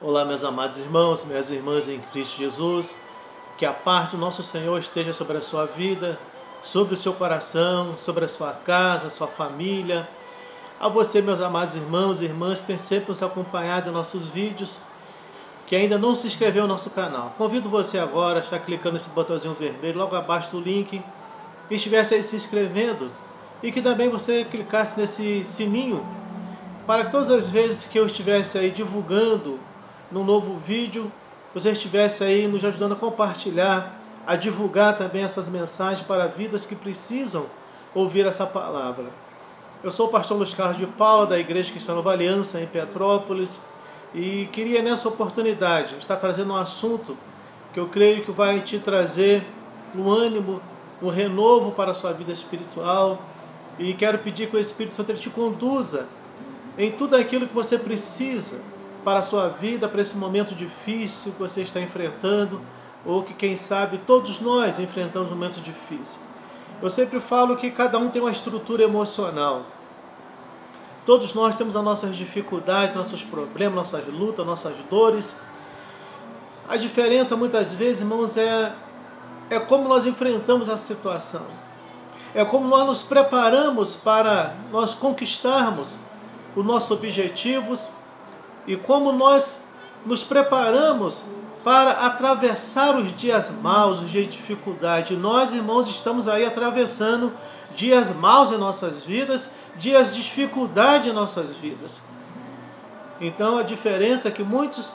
Olá, meus amados irmãos, minhas irmãs em Cristo Jesus, que a paz do nosso Senhor esteja sobre a sua vida, sobre o seu coração, sobre a sua casa, a sua família. A você, meus amados irmãos e irmãs, que têm sempre nos acompanhado em nossos vídeos, que ainda não se inscreveu no nosso canal. Convido você agora a estar clicando nesse botãozinho vermelho logo abaixo do link e estivesse aí se inscrevendo, e que também você clicasse nesse sininho para que todas as vezes que eu estivesse aí divulgando num novo vídeo, você estivesse aí nos ajudando a compartilhar, a divulgar também essas mensagens para vidas que precisam ouvir essa palavra. Eu sou o pastor Luiz Carlos de Paula, da Igreja Cristã Nova Aliança, em Petrópolis, e queria nessa oportunidade estar trazendo um assunto que eu creio que vai te trazer um ânimo, um renovo para a sua vida espiritual, e quero pedir que o Espírito Santo ele te conduza em tudo aquilo que você precisa para a sua vida, para esse momento difícil que você está enfrentando, ou que, quem sabe, todos nós enfrentamos momentos difíceis. Eu sempre falo que cada um tem uma estrutura emocional. Todos nós temos as nossas dificuldades, nossos problemas, nossas lutas, nossas dores. A diferença, muitas vezes, irmãos, é como nós enfrentamos a situação. É como nós nos preparamos para nós conquistarmos os nossos objetivos, e como nós nos preparamos para atravessar os dias maus, os dias de dificuldade. Nós, irmãos, estamos aí atravessando dias maus em nossas vidas, dias de dificuldade em nossas vidas. Então a diferença é que muitos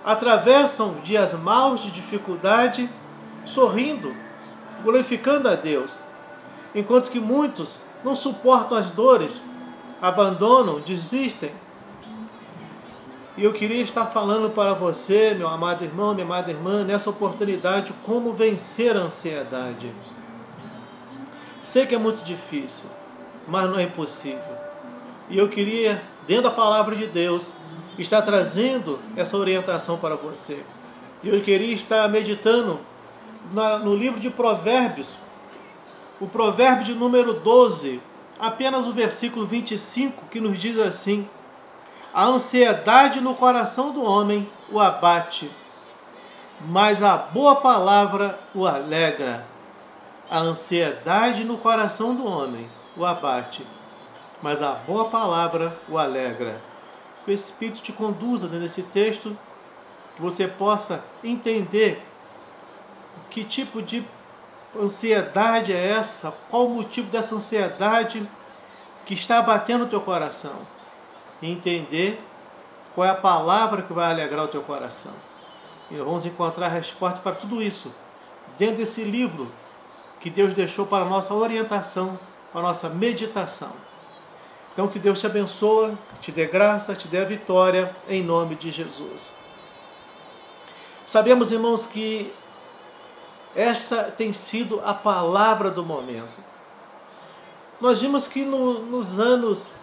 atravessam dias maus de dificuldade sorrindo, glorificando a Deus, enquanto que muitos não suportam as dores, abandonam, desistem. E eu queria estar falando para você, meu amado irmão, minha amada irmã, nessa oportunidade, como vencer a ansiedade. Sei que é muito difícil, mas não é impossível. E eu queria, dentro da palavra de Deus, estar trazendo essa orientação para você. E eu queria estar meditando no livro de Provérbios, o provérbio de número 12, apenas o versículo 25, que nos diz assim: a ansiedade no coração do homem o abate, mas a boa palavra o alegra. A ansiedade no coração do homem o abate, mas a boa palavra o alegra. Que o Espírito te conduza nesse texto, que você possa entender que tipo de ansiedade é essa, qual o motivo dessa ansiedade que está abatendo o teu coração. E entender qual é a palavra que vai alegrar o teu coração. E nós vamos encontrar respostas para tudo isso dentro desse livro que Deus deixou para a nossa orientação, para a nossa meditação. Então que Deus te abençoe, te dê graça, te dê a vitória, em nome de Jesus. Sabemos, irmãos, que essa tem sido a palavra do momento. Nós vimos que nos anos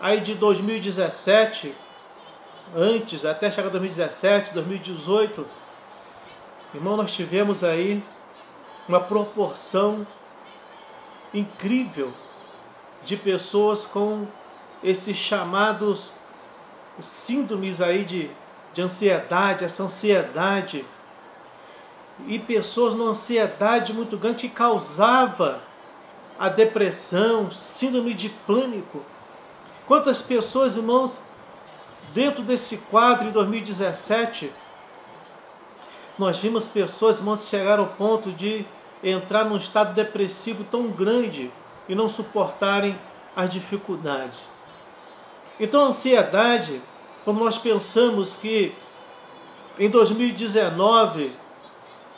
aí de 2017, antes, até chegar 2017, 2018, irmão, nós tivemos aí uma proporção incrível de pessoas com esses chamados síndromes aí de ansiedade, essa ansiedade, e pessoas numa ansiedade muito grande que causava a depressão, síndrome de pânico. Quantas pessoas, irmãos, dentro desse quadro em 2017, nós vimos pessoas, irmãos, que chegaram ao ponto de entrar num estado depressivo tão grande e não suportarem as dificuldades. Então a ansiedade, quando nós pensamos que em 2019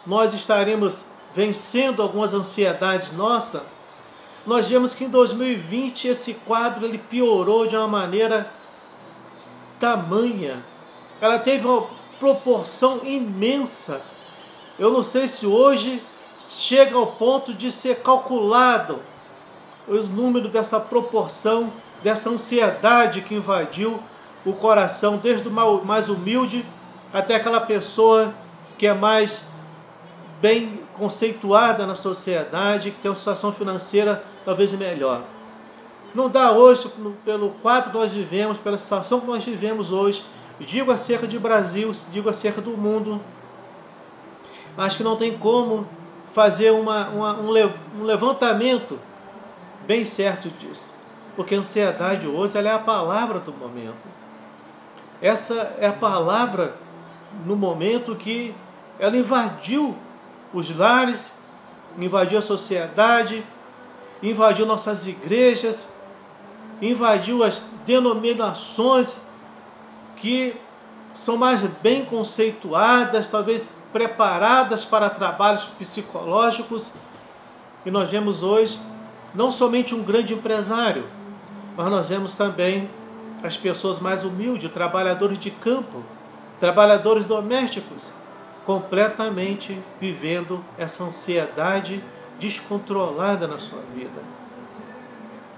nós estaremos vencendo algumas ansiedades nossas, nós vemos que em 2020 esse quadro ele piorou de uma maneira tamanha. Ela teve uma proporção imensa. Eu não sei se hoje chega ao ponto de ser calculado os números dessa proporção, dessa ansiedade que invadiu o coração, desde o mais humilde até aquela pessoa que é mais bem conceituada na sociedade, que tem uma situação financeira talvez melhor. Não dá hoje, pelo quadro que nós vivemos, pela situação que nós vivemos hoje, digo acerca de Brasil, digo acerca do mundo. Acho que não tem como fazer um levantamento bem certo disso. Porque a ansiedade hoje ela é a palavra do momento. Essa é a palavra no momento que ela invadiu os lares, invadiu a sociedade, invadiu nossas igrejas, invadiu as denominações que são mais bem conceituadas, talvez preparadas para trabalhos psicológicos. E nós vemos hoje não somente um grande empresário, mas nós vemos também as pessoas mais humildes, trabalhadores de campo, trabalhadores domésticos, completamente vivendo essa ansiedade descontrolada na sua vida.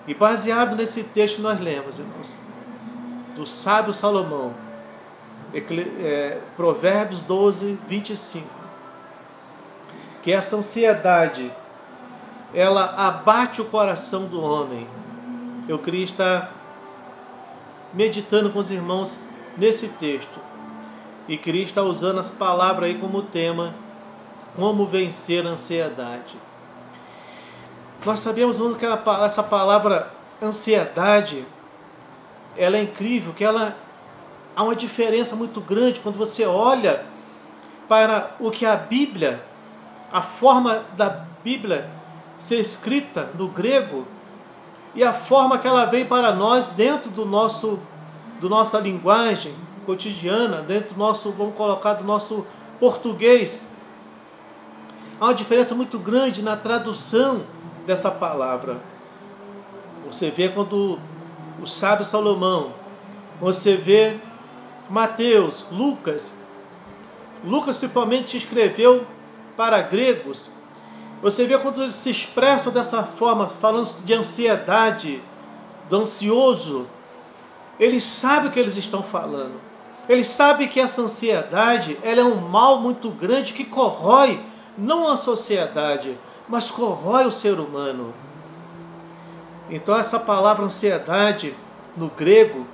E baseado nesse texto nós lemos, irmãos, do sábio Salomão, Provérbios 12, 25, que essa ansiedade, ela abate o coração do homem. Eu queria estar meditando com os irmãos nesse texto, e queria estar usando essa palavra aí como tema, como vencer a ansiedade. Nós sabemos muito que essa palavra ansiedade, ela é incrível, que há uma diferença muito grande quando você olha para o que a Bíblia, a forma da Bíblia ser escrita no grego, e a forma que ela vem para nós dentro do nossa linguagem cotidiana, dentro do nosso, vamos colocar, do nosso português. Há uma diferença muito grande na tradução dessa palavra. Você vê quando o sábio Salomão, você vê Mateus, Lucas principalmente escreveu para gregos. Você vê quando eles se expressam dessa forma, falando de ansiedade, do ansioso, eles sabem o que eles estão falando. Eles sabem que essa ansiedade, ela é um mal muito grande que corrói não a sociedade, mas corrói o ser humano. Então essa palavra ansiedade no grego,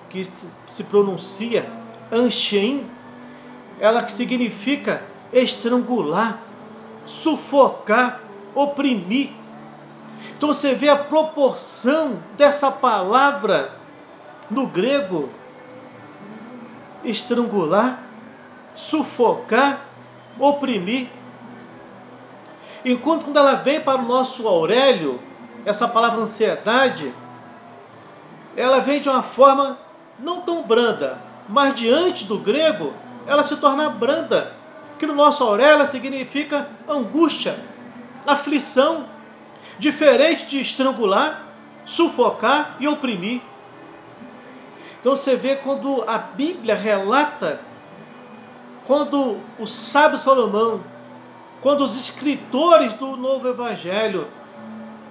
que se pronuncia anchein, ela que significa estrangular, sufocar, oprimir. Então você vê a proporção dessa palavra no grego: estrangular, sufocar, oprimir. Enquanto quando ela vem para o nosso Aurélio, essa palavra ansiedade, ela vem de uma forma não tão branda, mas diante do grego, ela se torna branda, que no nosso Aurélio significa angústia, aflição, diferente de estrangular, sufocar e oprimir. Então você vê quando a Bíblia relata, quando o sábio Salomão, quando os escritores do Novo Evangelho,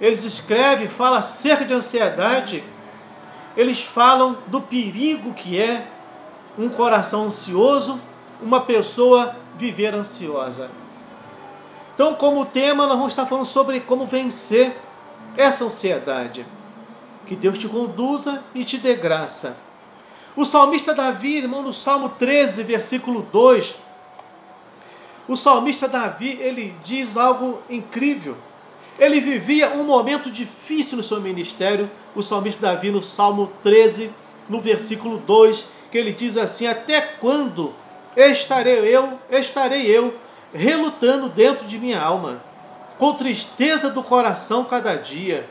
eles escrevem, falam acerca de ansiedade, eles falam do perigo que é um coração ansioso, uma pessoa viver ansiosa. Então, como tema, nós vamos estar falando sobre como vencer essa ansiedade. Que Deus te conduza e te dê graça. O salmista Davi, irmão, no Salmo 13, versículo 2, o salmista Davi, ele diz algo incrível. Ele vivia um momento difícil no seu ministério. O salmista Davi, no Salmo 13, no versículo 2, que ele diz assim: até quando estarei eu relutando dentro de minha alma, com tristeza do coração cada dia,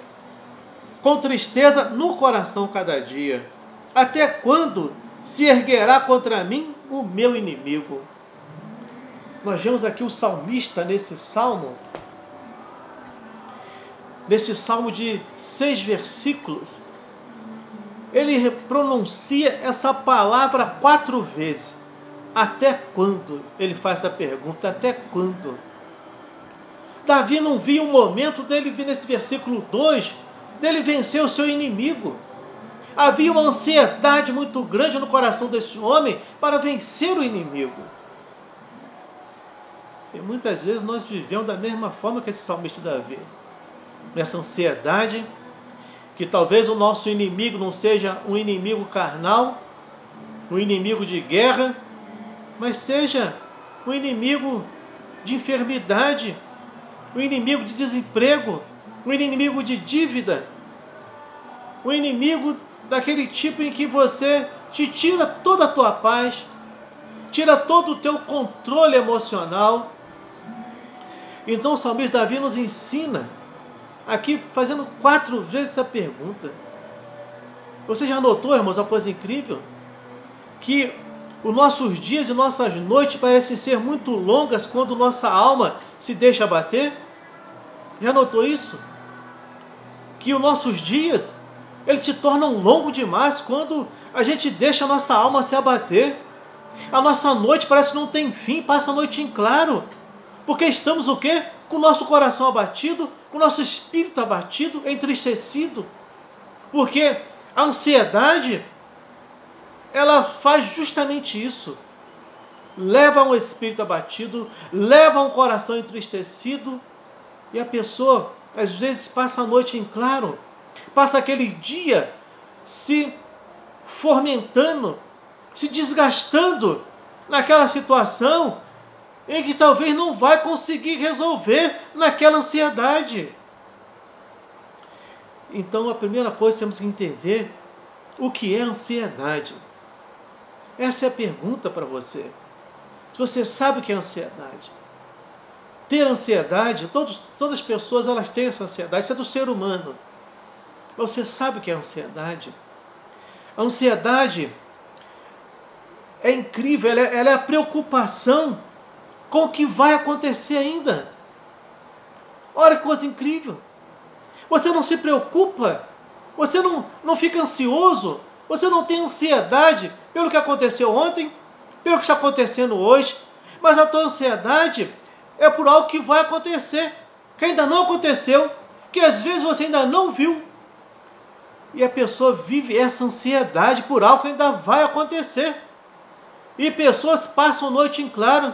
com tristeza no coração cada dia? Até quando se erguerá contra mim o meu inimigo? Nós vemos aqui o salmista nesse salmo de 6 versículos, ele pronuncia essa palavra 4 vezes. Até quando? Ele faz essa pergunta, até quando? Davi não via um momento dele vir nesse versículo 2, dele vencer o seu inimigo. Havia uma ansiedade muito grande no coração desse homem para vencer o inimigo. E muitas vezes nós vivemos da mesma forma que esse salmista Davi. Nessa ansiedade, que talvez o nosso inimigo não seja um inimigo carnal, um inimigo de guerra, mas seja um inimigo de enfermidade, um inimigo de desemprego, um inimigo de dívida, um inimigo daquele tipo em que você te tira toda a tua paz, tira todo o teu controle emocional. Então o salmista Davi nos ensina, aqui fazendo 4 vezes essa pergunta. Você já notou, irmãos, uma coisa incrível? Que os nossos dias e nossas noites parecem ser muito longas quando nossa alma se deixa abater? Já notou isso? Que os nossos dias, eles se tornam longos demais quando a gente deixa a nossa alma se abater. A nossa noite parece que não tem fim, passa a noite em claro. Porque estamos o quê? Com o nosso coração abatido, com o nosso espírito abatido, entristecido. Porque a ansiedade, ela faz justamente isso. Leva um espírito abatido, leva um coração entristecido, e a pessoa, às vezes, passa a noite em claro, passa aquele dia se fomentando, se desgastando naquela situação em que talvez não vai conseguir resolver naquela ansiedade. Então, a primeira coisa que temos que entender o que é ansiedade. Essa é a pergunta para você. Se você sabe o que é ansiedade. Ter ansiedade, todas as pessoas elas têm essa ansiedade, isso é do ser humano. Você sabe o que é ansiedade? A ansiedade é incrível, ela é a preocupação com o que vai acontecer ainda. Olha que coisa incrível. Você não se preocupa, você não fica ansioso, você não tem ansiedade pelo que aconteceu ontem, pelo que está acontecendo hoje, mas a tua ansiedade é por algo que vai acontecer, que ainda não aconteceu, que às vezes você ainda não viu. E a pessoa vive essa ansiedade por algo que ainda vai acontecer. E pessoas passam a noite em claro,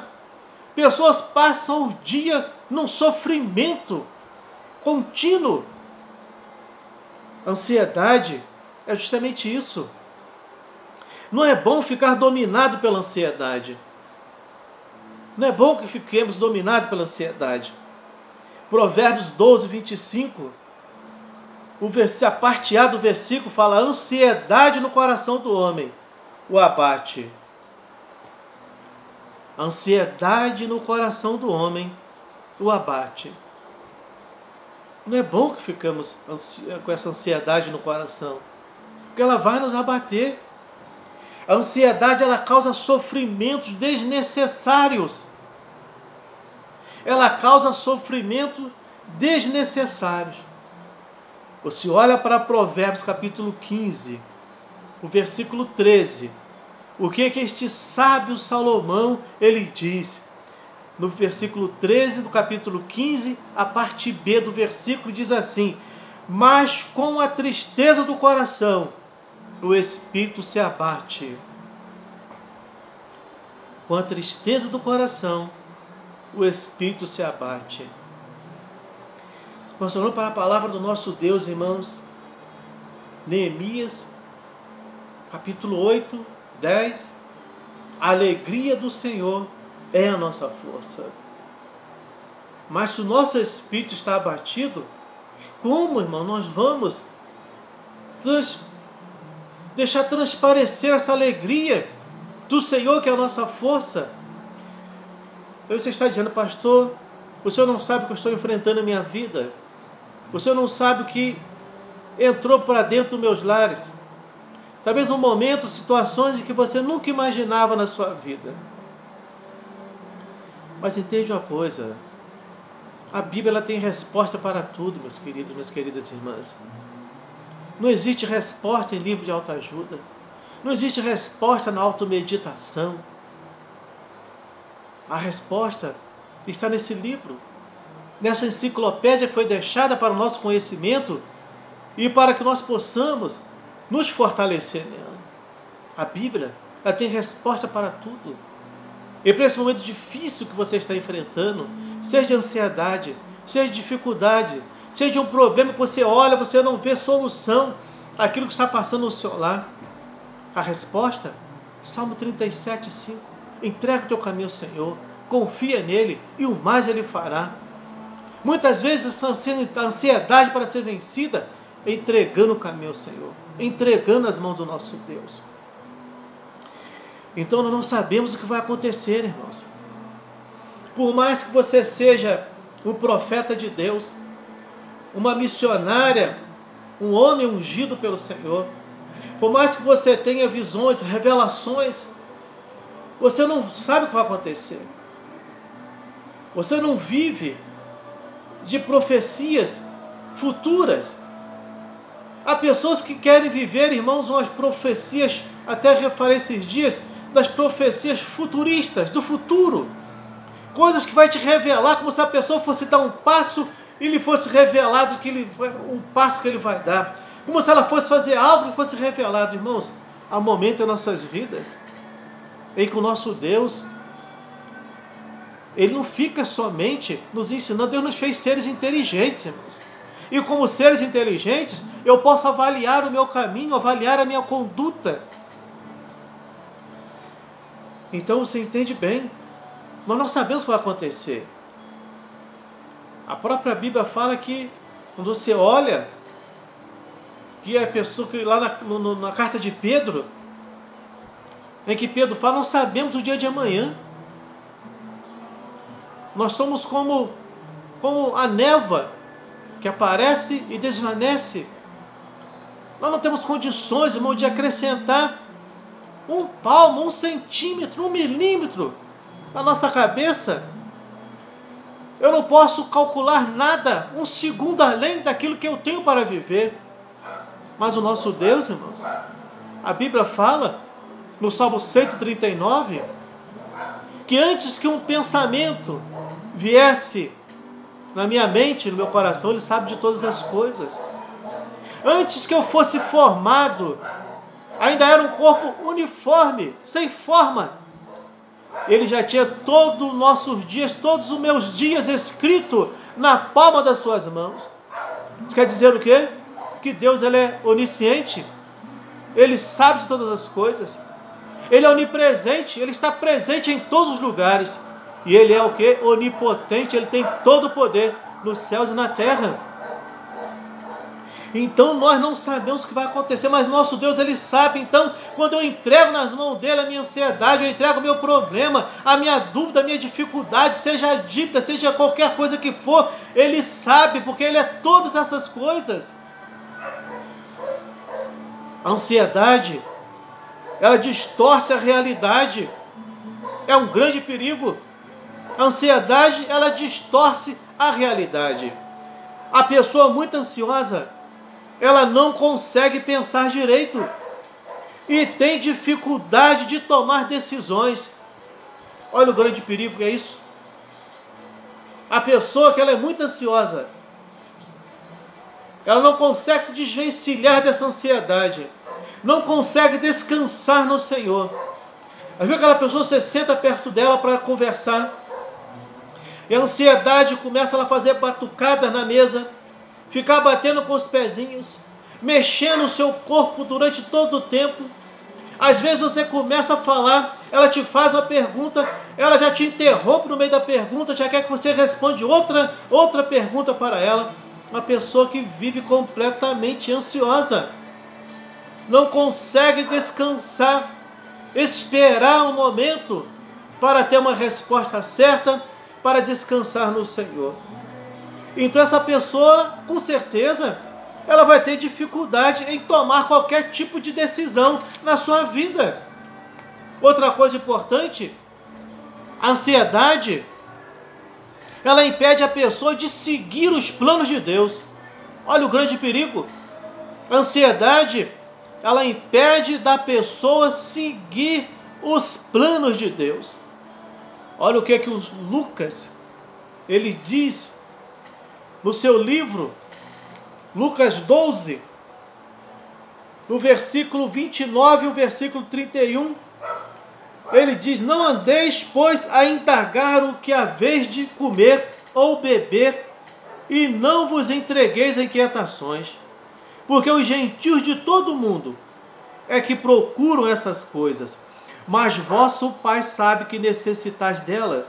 pessoas passam o dia num sofrimento contínuo. Ansiedade é justamente isso. Não é bom ficar dominado pela ansiedade. Não é bom que fiquemos dominados pela ansiedade. Provérbios 12, 25, a parte A do versículo fala: a ansiedade no coração do homem o abate. A ansiedade no coração do homem o abate. Não é bom que ficamos com essa ansiedade no coração, porque ela vai nos abater. A ansiedade, ela causa sofrimentos desnecessários. Ela causa sofrimento desnecessários. Você olha para Provérbios capítulo 15, o versículo 13. O que este sábio Salomão, ele diz? No versículo 13 do capítulo 15, a parte B do versículo diz assim: mas com a tristeza do coração, o espírito se abate. Com a tristeza do coração, o espírito se abate. Nós olhamos para a palavra do nosso Deus, irmãos. Neemias, capítulo 8, 10. A alegria do Senhor é a nossa força. Mas se o nosso espírito está abatido, como, irmão, nós vamos deixar transparecer essa alegria do Senhor, que é a nossa força? Você está dizendo: pastor, o senhor não sabe o que eu estou enfrentando na minha vida. O senhor não sabe o que entrou para dentro dos meus lares. Talvez um momento, situações em que você nunca imaginava na sua vida. Mas entende uma coisa: a Bíblia ela tem resposta para tudo, meus queridos, minhas queridas irmãs. Não existe resposta em livro de autoajuda. Não existe resposta na automeditação. A resposta está nesse livro, nessa enciclopédia que foi deixada para o nosso conhecimento e para que nós possamos nos fortalecer nela. A Bíblia ela tem resposta para tudo. E para esse momento difícil que você está enfrentando, seja ansiedade, seja dificuldade, seja um problema que você olha, você não vê solução àquilo que está passando no seu lar, a resposta Salmo 37:5. Entrega o teu caminho ao Senhor, confia nele e o mais ele fará. Muitas vezes essa ansiedade para ser vencida é entregando o caminho ao Senhor, entregando as mãos do nosso Deus. Então nós não sabemos o que vai acontecer, irmãos. Por mais que você seja um profeta de Deus, uma missionária, um homem ungido pelo Senhor, por mais que você tenha visões, revelações, você não sabe o que vai acontecer. Você não vive de profecias futuras. Há pessoas que querem viver, irmãos, umas profecias, até já falei esses dias, das profecias futuristas, do futuro. Coisas que vai te revelar, como se a pessoa fosse dar um passo e lhe fosse revelado um passo que ele vai dar. Como se ela fosse fazer algo e fosse revelado. Irmãos, há momentos em nossas vidas em que o nosso Deus, Ele não fica somente nos ensinando. Deus nos fez seres inteligentes, irmãos. E como seres inteligentes, eu posso avaliar o meu caminho, avaliar a minha conduta. Então você entende bem. Nós não sabemos o que vai acontecer. A própria Bíblia fala que, quando você olha, que a pessoa que lá na carta de Pedro, em que Pedro fala, não sabemos o dia de amanhã. Nós somos como a névoa que aparece e desvanece. Nós não temos condições, irmão, de acrescentar um palmo, 1 centímetro, 1 milímetro na nossa cabeça. Eu não posso calcular nada, um segundo além daquilo que eu tenho para viver. Mas o nosso Deus, irmãos, a Bíblia fala, no Salmo 139, que antes que um pensamento viesse na minha mente, no meu coração, Ele sabe de todas as coisas. Antes que eu fosse formado, ainda era um corpo uniforme, sem forma. Ele já tinha todos os nossos dias, todos os meus dias escrito na palma das suas mãos. Isso quer dizer o quê? Que Deus, Ele é onisciente. Ele sabe de todas as coisas. Ele é onipresente, Ele está presente em todos os lugares. E Ele é o quê? Onipotente, Ele tem todo o poder nos céus e na terra. Então nós não sabemos o que vai acontecer, mas nosso Deus, Ele sabe. Então, quando eu entrego nas mãos dEle a minha ansiedade, eu entrego o meu problema, a minha dúvida, a minha dificuldade, seja a dívida, seja qualquer coisa que for, Ele sabe, porque Ele é todas essas coisas. A ansiedade, ela distorce a realidade. É um grande perigo. A ansiedade, ela distorce a realidade. A pessoa muito ansiosa, ela não consegue pensar direito e tem dificuldade de tomar decisões. Olha o grande perigo que é isso. A pessoa que ela é muito ansiosa, ela não consegue se desvencilhar dessa ansiedade, não consegue descansar no Senhor. Às vezes aquela pessoa, você senta perto dela para conversar, e a ansiedade começa ela a fazer batucadas na mesa, ficar batendo com os pezinhos, mexendo o seu corpo durante todo o tempo. Às vezes você começa a falar, ela te faz uma pergunta, ela já te interrompe no meio da pergunta, já quer que você responda outra pergunta para ela. Uma pessoa que vive completamente ansiosa, não consegue descansar, esperar um momento para ter uma resposta certa, para descansar no Senhor. Então essa pessoa, com certeza, ela vai ter dificuldade em tomar qualquer tipo de decisão na sua vida. Outra coisa importante, a ansiedade, ela impede a pessoa de seguir os planos de Deus. Olha o grande perigo. A ansiedade, ela impede da pessoa seguir os planos de Deus. Olha o que o Lucas, ele diz no seu livro, Lucas 12, no versículo 29 e o versículo 31, ele diz: não andeis, pois, a indagar o que haveis de comer ou beber, e não vos entregueis a inquietações, porque os gentios de todo o mundo é que procuram essas coisas, Mas vosso Pai sabe que necessitais dela.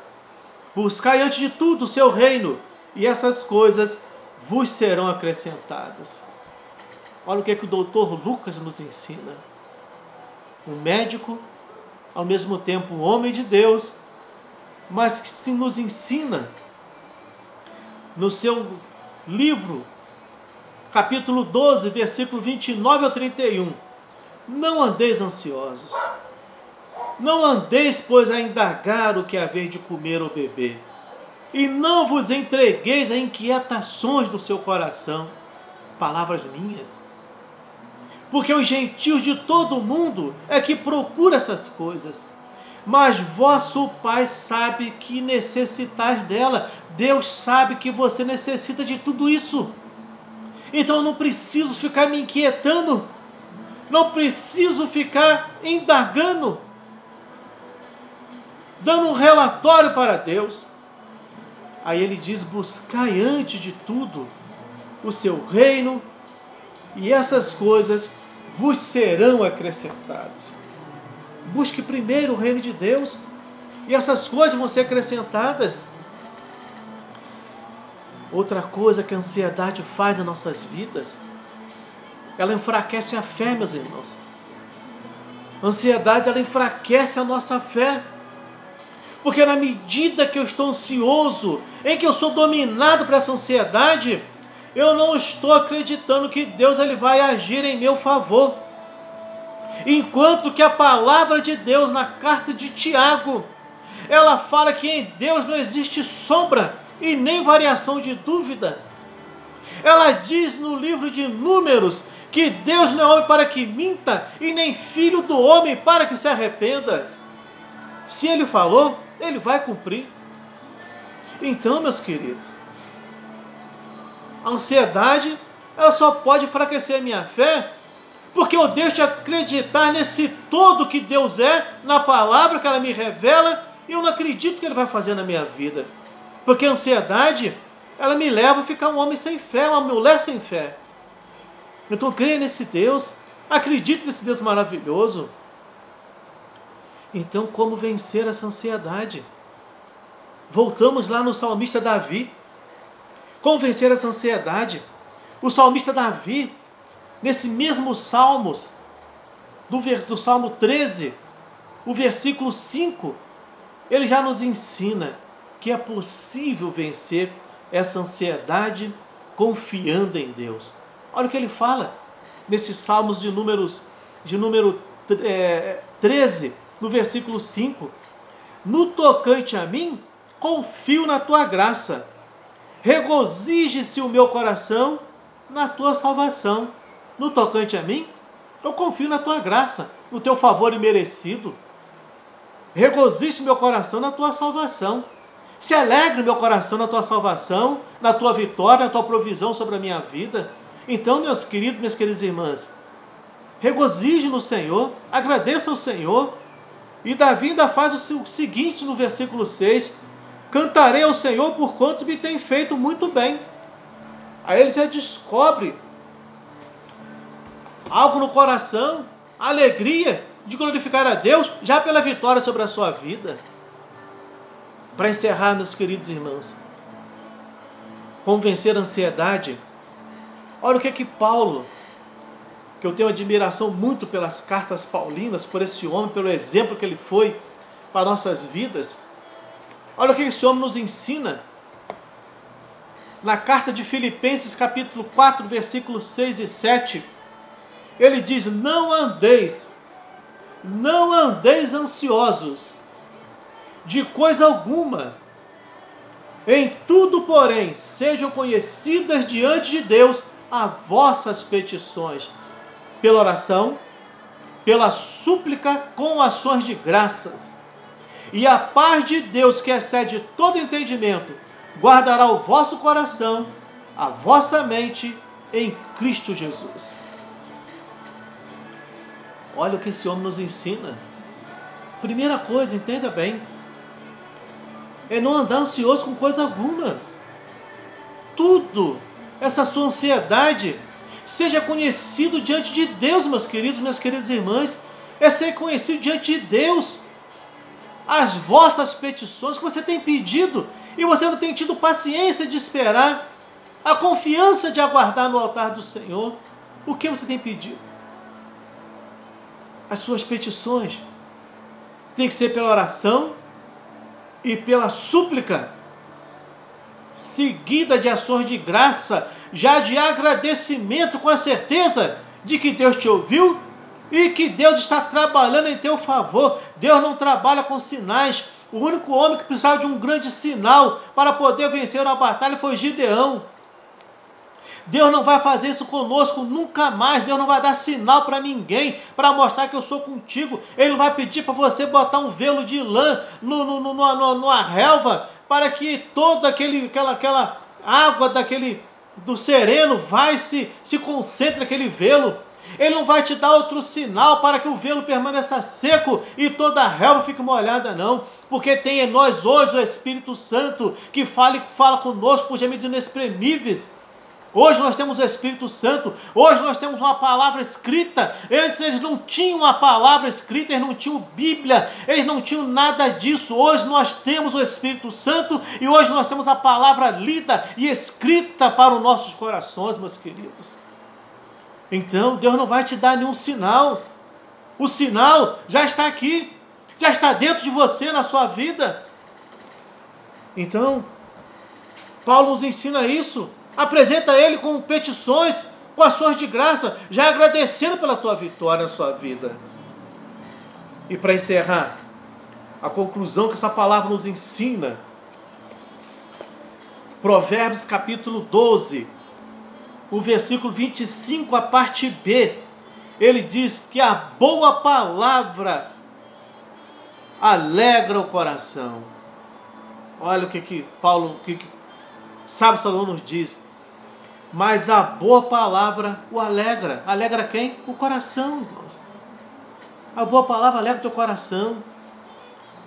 Buscai antes de tudo o seu reino, e essas coisas vos serão acrescentadas. Olha o que o doutor Lucas nos ensina. Um médico, ao mesmo tempo um homem de Deus, mas que se nos ensina no seu livro, capítulo 12, versículo 29 ao 31. Não andeis ansiosos. Não andeis, pois, a indagar o que haver de comer ou beber. E não vos entregueis a inquietações do seu coração. Palavras minhas. Porque os gentios de todo o mundo é que procuram essas coisas. Mas vosso Pai sabe que necessitais dela. Deus sabe que você necessita de tudo isso. Então eu não preciso ficar me inquietando. Não preciso ficar indagando, dando um relatório para Deus. Aí ele diz: buscai antes de tudo o seu reino, e essas coisas vos serão acrescentadas. Busque primeiro o reino de Deus, e essas coisas vão ser acrescentadas. Outra coisa que a ansiedade faz nas nossas vidas, ela enfraquece a fé, meus irmãos. A ansiedade, ela enfraquece a nossa fé. Porque na medida que eu estou ansioso, em que eu sou dominado por essa ansiedade, eu não estou acreditando que Deus ele vai agir em meu favor. Enquanto que a palavra de Deus na carta de Tiago, ela fala que em Deus não existe sombra e nem variação de dúvida. Ela diz no livro de Números que Deus não é homem para que minta e nem filho do homem para que se arrependa. Se ele falou, ele vai cumprir. Então, meus queridos, a ansiedade, ela só pode enfraquecer a minha fé porque eu deixo de acreditar nesse todo que Deus é, na palavra que ela me revela, e eu não acredito que ele vai fazer na minha vida. Porque a ansiedade, ela me leva a ficar um homem sem fé, uma mulher sem fé. Então creia nesse Deus, acredite nesse Deus maravilhoso. Então, como vencer essa ansiedade? Voltamos lá no salmista Davi. Como vencer essa ansiedade? O salmista Davi, nesse mesmo Salmos, do Salmo 13, o versículo 5, ele já nos ensina que é possível vencer essa ansiedade confiando em Deus. Olha o que ele fala nesses Salmos de número 13, no versículo 5. No tocante a mim, confio na tua graça. Regozije-se o meu coração na tua salvação. No tocante a mim, eu confio na tua graça, no teu favor imerecido. Regozije-se o meu coração na tua salvação. Se alegre o meu coração na tua salvação, na tua vitória, na tua provisão sobre a minha vida. Então, meus queridos, minhas queridas irmãs, regozije no Senhor, agradeça ao Senhor. E Davi ainda faz o seguinte no versículo 6: cantarei ao Senhor porquanto me tem feito muito bem. Aí ele já descobre algo no coração, a alegria de glorificar a Deus já pela vitória sobre a sua vida. Para encerrar, meus queridos irmãos, como vencer a ansiedade? Olha o que Paulo, que eu tenho admiração muito pelas cartas paulinas, por esse homem, pelo exemplo que ele foi para nossas vidas. Olha o que esse homem nos ensina na carta de Filipenses, capítulo 4, versículos 6 e 7. Ele diz: não andeis ansiosos de coisa alguma. Em tudo, porém, sejam conhecidas diante de Deus as vossas petições, pela oração, pela súplica, com ações de graças. E a paz de Deus, que excede todo entendimento, guardará o vosso coração, a vossa mente, em Cristo Jesus. Olha o que esse homem nos ensina. Primeira coisa, entenda bem, é não andar ansioso com coisa alguma. Tudo, essa sua ansiedade, seja conhecido diante de Deus, meus queridos, minhas queridas irmãs. é ser conhecido diante de Deus. As vossas petições que você tem pedido e você não tem tido paciência de esperar, a confiança de aguardar no altar do Senhor. O que você tem pedido? As suas petições tem que ser pela oração e pela súplica, seguida de ações de graça, já de agradecimento, com a certeza de que Deus te ouviu e que Deus está trabalhando em teu favor. Deus não trabalha com sinais. O único homem que precisava de um grande sinal para poder vencer uma batalha foi Gideão. Deus não vai fazer isso conosco nunca mais. Deus não vai dar sinal para ninguém para mostrar que eu sou contigo. Ele não vai pedir para você botar um velo de lã numa relva para que toda aquela água do sereno se concentre naquele velo. Ele não vai te dar outro sinal para que o velo permaneça seco e toda a relva fique molhada, não. Porque tem em nós hoje o Espírito Santo que fala conosco por gemidos inexprimíveis. Hoje nós temos o Espírito Santo, hoje nós temos uma palavra escrita. Antes eles não tinham uma palavra escrita, eles não tinham Bíblia, eles não tinham nada disso. Hoje nós temos o Espírito Santo e hoje nós temos a palavra lida e escrita para os nossos corações, meus queridos. Então Deus não vai te dar nenhum sinal. O sinal já está aqui, já está dentro de você, na sua vida. Então, Paulo nos ensina isso. Apresenta ele com petições, com ações de graça, já agradecendo pela tua vitória na sua vida. E para encerrar, a conclusão que essa palavra nos ensina, Provérbios capítulo 12, o versículo 25, a parte B, ele diz que a boa palavra alegra o coração. Olha o que Sábio Salomão nos diz. Mas a boa palavra o alegra. Alegra quem? O coração, irmãos. A boa palavra alegra o teu coração.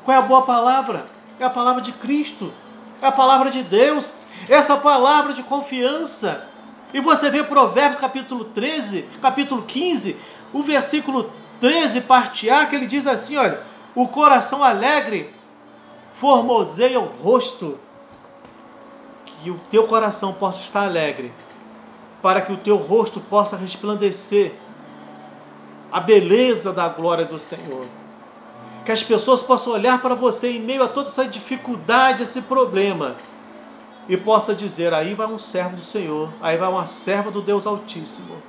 Qual é a boa palavra? É a palavra de Cristo. É a palavra de Deus. Essa palavra de confiança. E você vê Provérbios capítulo 13, capítulo 15, o versículo 13, parte A, que ele diz assim, olha, o coração alegre formoseia o rosto. Que o teu coração possa estar alegre, para que o teu rosto possa resplandecer a beleza da glória do Senhor. Que as pessoas possam olhar para você em meio a toda essa dificuldade, esse problema, e possa dizer, aí vai um servo do Senhor, aí vai uma serva do Deus Altíssimo.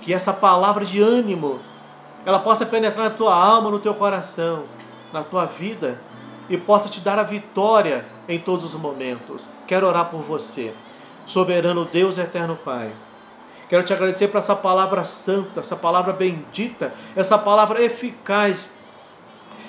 Que essa palavra de ânimo, ela possa penetrar na tua alma, no teu coração, na tua vida, e possa te dar a vitória em todos os momentos. Quero orar por você. Soberano Deus, eterno Pai, quero te agradecer por essa palavra santa, essa palavra bendita, essa palavra eficaz,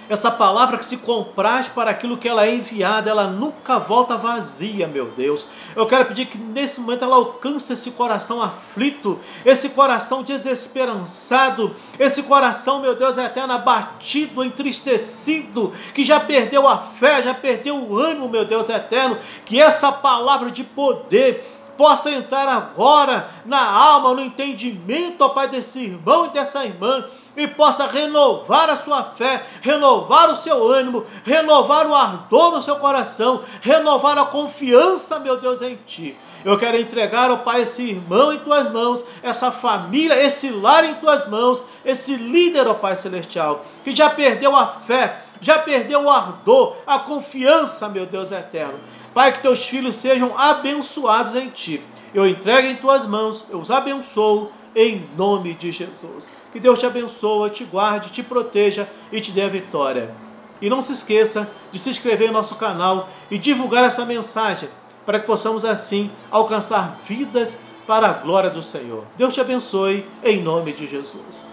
essa palavra que se compraz para aquilo que ela é enviada, ela nunca volta vazia, meu Deus. Eu quero pedir que nesse momento ela alcance esse coração aflito, esse coração desesperançado, esse coração, meu Deus eterno, abatido, entristecido, que já perdeu a fé, já perdeu o ânimo, meu Deus eterno, que essa palavra de poder possa entrar agora na alma, no entendimento, ó Pai, desse irmão e dessa irmã, e possa renovar a sua fé, renovar o seu ânimo, renovar o ardor no seu coração, renovar a confiança, meu Deus, em Ti. Eu quero entregar, ó Pai, esse irmão em Tuas mãos, essa família, esse lar em Tuas mãos, esse líder, ó Pai Celestial, que já perdeu a fé, já perdeu o ardor, a confiança, meu Deus eterno. Pai, que Teus filhos sejam abençoados em Ti. Eu entrego em Tuas mãos, eu os abençoo em nome de Jesus. Que Deus te abençoe, te guarde, te proteja e te dê a vitória. E não se esqueça de se inscrever no nosso canal e divulgar essa mensagem, para que possamos assim alcançar vidas para a glória do Senhor. Deus te abençoe em nome de Jesus.